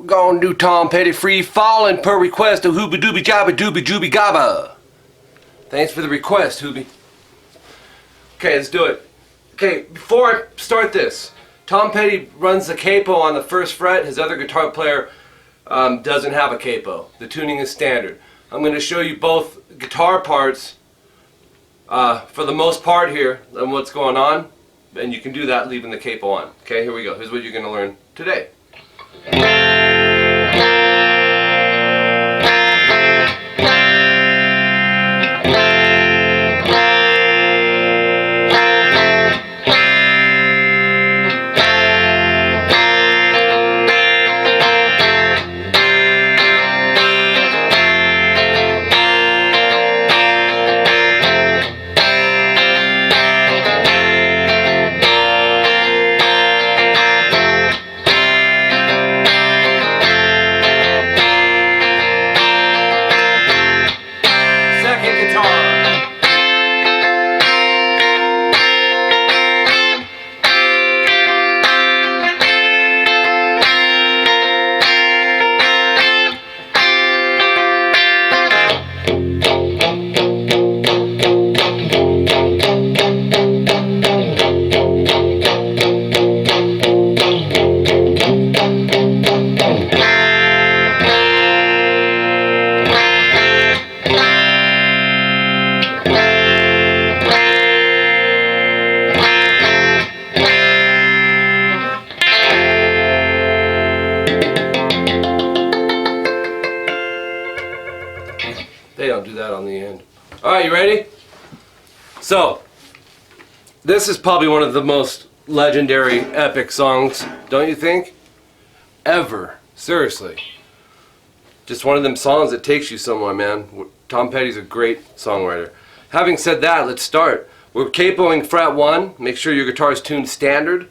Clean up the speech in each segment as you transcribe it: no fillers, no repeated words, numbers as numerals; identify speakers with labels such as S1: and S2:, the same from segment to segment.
S1: We're gonna do Tom Petty Free Fallin per request of Hooby Dooby Jabba Dooby Jooby Gabba. Thanks for the request, Hooby. Okay, let's do it. Okay, before I start this, Tom Petty runs the capo on the first fret. His other guitar player doesn't have a capo. The tuning is standard. I'm going to show you both guitar parts for the most part here and what's going on, and you can do that leaving the capo on. Okay, here we go. Here's what you're going to learn today. They don't do that on the end. Alright, you ready? So, this is probably one of the most legendary, epic songs, don't you think? Ever. Seriously. Just one of them songs that takes you somewhere, man. Tom Petty's a great songwriter. Having said that, let's start. We're capoing fret 1. Make sure your guitar is tuned standard.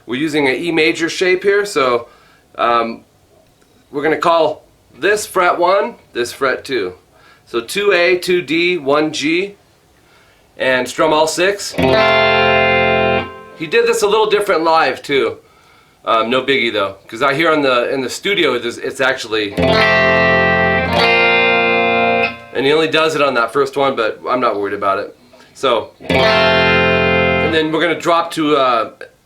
S1: We're using an E major shape here, so we're going to call this fret 1, this fret 2. So 2A, 2D, 1G, and strum all 6. He did this a little different live too. No biggie though, because I hear in the studio it's actually, and he only does it on that first one, but I'm not worried about it. So, and then we're gonna drop to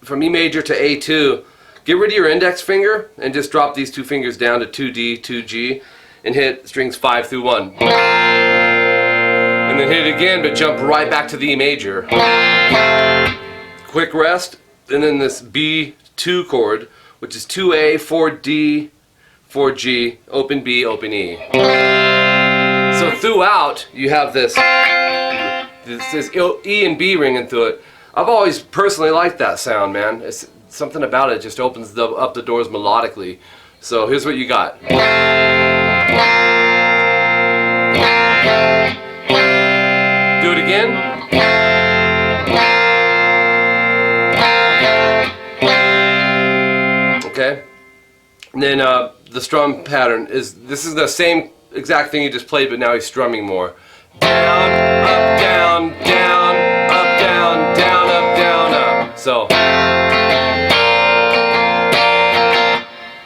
S1: from E major to A2. Get rid of your index finger and just drop these two fingers down to 2D, 2G. And hit strings 5 through 1. And then hit it again, but jump right back to the E major. Quick rest, and then this B2 chord, which is 2A, 4D, 4G, open B, open E. So throughout, you have this E and B ringing through it. I've always personally liked that sound, man. It's something about it just opens up the doors melodically. So here's what you got. Do it again. Okay. And then the strum pattern is, this is the same exact thing you just played, but now he's strumming more. Down, up, down, down, up, down, down, up, down, up. So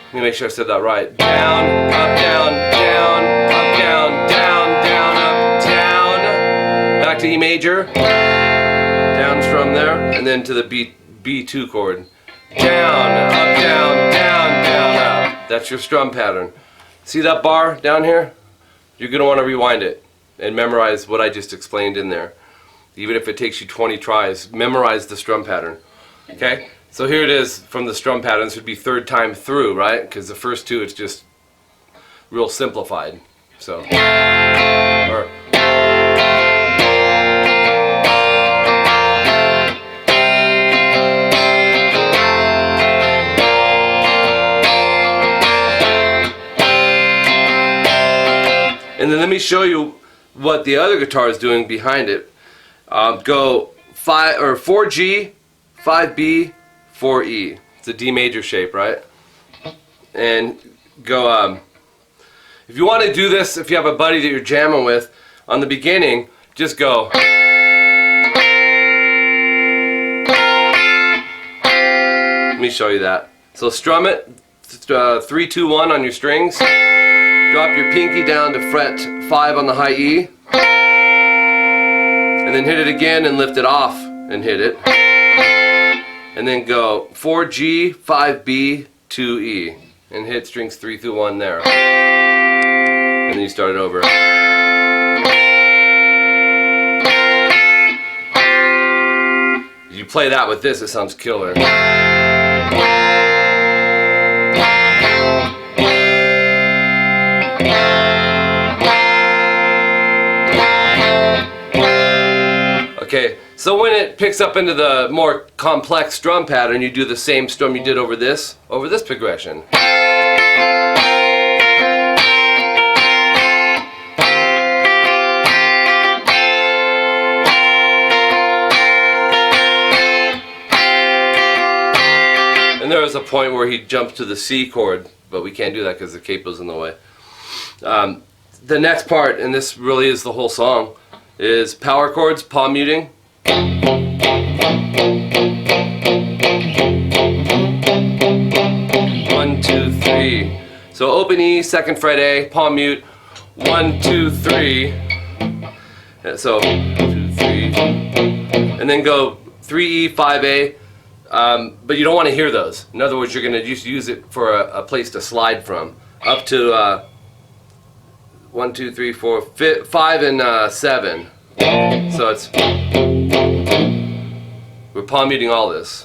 S1: let me make sure I said that right. Down, up, down, down, up, down, down, down, up, down. Back to E major. Down strum there. And then to the B2 chord. Down, up, down, down, down, up. That's your strum pattern. See that bar down here? You're going to want to rewind it and memorize what I just explained in there. Even if it takes you 20 tries, memorize the strum pattern. Okay? So here it is from the strum pattern. This would be third time through, right? Because the first two, it's just real simplified. So, and then let me show you what the other guitar is doing behind it. Go 4G, 5B, 4E. It's a D major shape, right? And go, if you want to do this, if you have a buddy that you're jamming with, on the beginning, just go. Let me show you that. So strum it 3, 2, 1 on your strings. Drop your pinky down to fret 5 on the high E. And then hit it again and lift it off and hit it. And then go 4G, 5B, 2E. And hit strings 3 through 1 there. And then you start it over. You play that with this, it sounds killer. Okay, so when it picks up into the more complex strum pattern, you do the same strum you did over this progression. And there was a point where he jumped to the C chord, but we can't do that because the capo's in the way. The next part, and this really is the whole song, is power chords, palm muting. 1, 2, 3. So open E, 2nd fret A, palm mute. 1, 2, 3. So 2, 3, and then go 3E, 5A. But you don't want to hear those. In other words, you're going to just use it for a place to slide from. Up to 1, 2, 3, 4, 5, and 7. So it's, we're palm muting all this.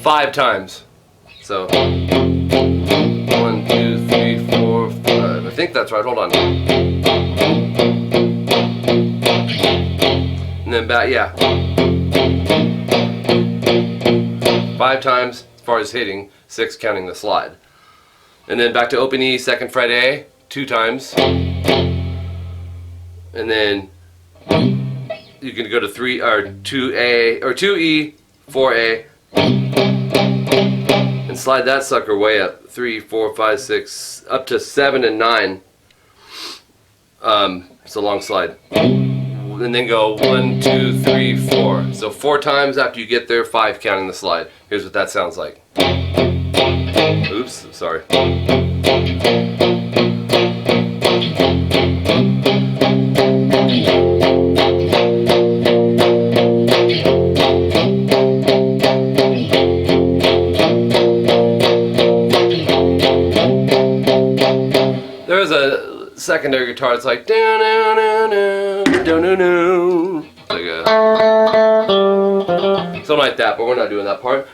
S1: 5 times. So 1, 2, 3, 4, 5. I think that's right. Hold on. And then back, yeah. 5 times as far as hitting, 6 counting the slide. And then back to open E, 2nd fret A, 2 times. And then you can go to 3 or 2A or 2E, 4A, and slide that sucker way up. 3, 4, 5, 6, up to 7 and 9. It's a long slide. And then go 1, 2, 3, 4. So 4 times after you get there, 5 counting the slide. Here's what that sounds like. Oops, sorry. There's a secondary guitar. It's like like a something like that, but we're not doing that part.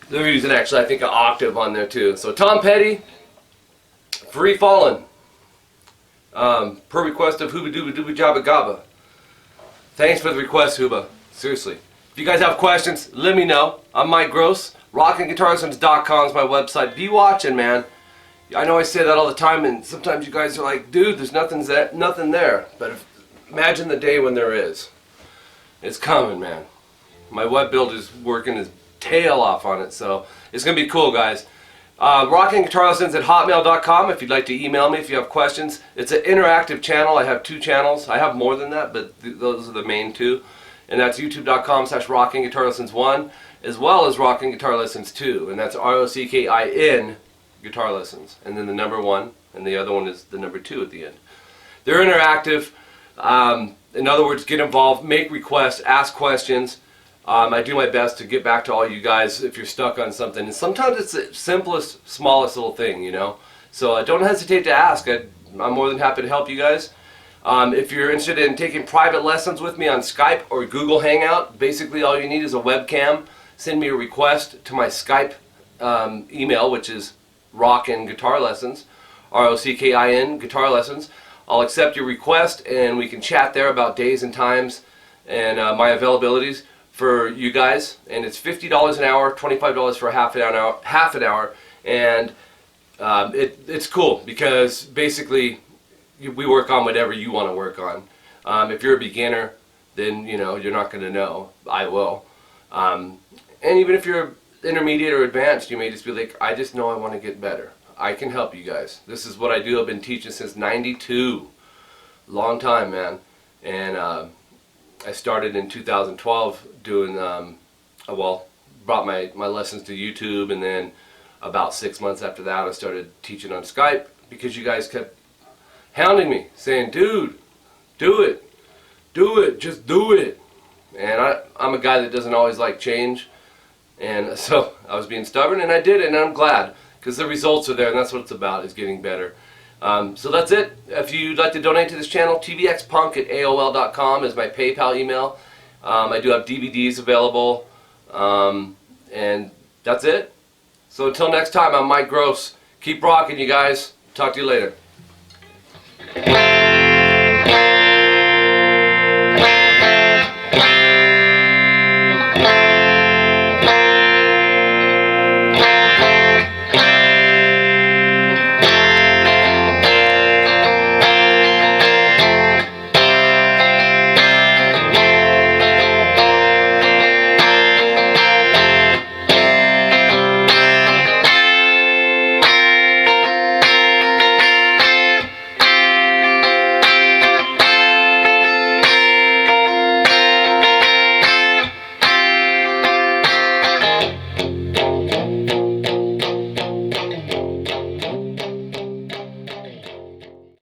S1: They're using actually, I think, an octave on there too. So Tom Petty, Free Fallin, per request of Hooba Dooba Dooba Jabba Gabba. Thanks for the request, Hooba. Seriously. If you guys have questions, let me know. I'm Mike Gross. rockinguitarlessons.com is my website. Be watching, man. I know I say that all the time, and sometimes you guys are like, dude, there's nothing there. But imagine the day when there is. It's coming, man. My web build is working his tail off on it, so it's going to be cool, guys. rockinguitarlessons@hotmail.com if you'd like to email me if you have questions. It's an interactive channel. I have 2 channels. I have more than that, but those are the main 2. And that's youtube.com/rockinguitarlessons1, as well as rockinguitarlessons2, and that's ROCKIN Guitar Lessons, and then the number 1, and the other one is the number 2 at the end. They're interactive. In other words, get involved, make requests, ask questions. I do my best to get back to all you guys if you're stuck on something. And sometimes it's the simplest, smallest little thing, you know. So don't hesitate to ask. I'm more than happy to help you guys. If you're interested in taking private lessons with me on Skype or Google Hangout, basically all you need is a webcam. Send me a request to my Skype email, which is Rockin Guitar Lessons, ROCKIN Guitar Lessons. I'll accept your request and we can chat there about days and times and my availabilities for you guys. And it's $50 an hour, $25 for half an hour, and it's cool because basically we work on whatever you want to work on. If you're a beginner, then you know you're not going to know. I will. And even if you're intermediate or advanced, you may just be like, I just know I want to get better. I can help you guys. This is what I do. I've been teaching since '92. Long time, man. And I started in 2012 doing, well, brought my lessons to YouTube, and then about 6 months after that I started teaching on Skype because you guys kept hounding me, saying, dude, do it, just do it. And I'm a guy that doesn't always like change, and so I was being stubborn, and I did it, and I'm glad, because the results are there, and that's what it's about, is getting better. So that's it. If you'd like to donate to this channel, tvxpunk@aol.com is my PayPal email. I do have DVDs available, and that's it. So until next time, I'm Mike Gross. Keep rocking, you guys. Talk to you later.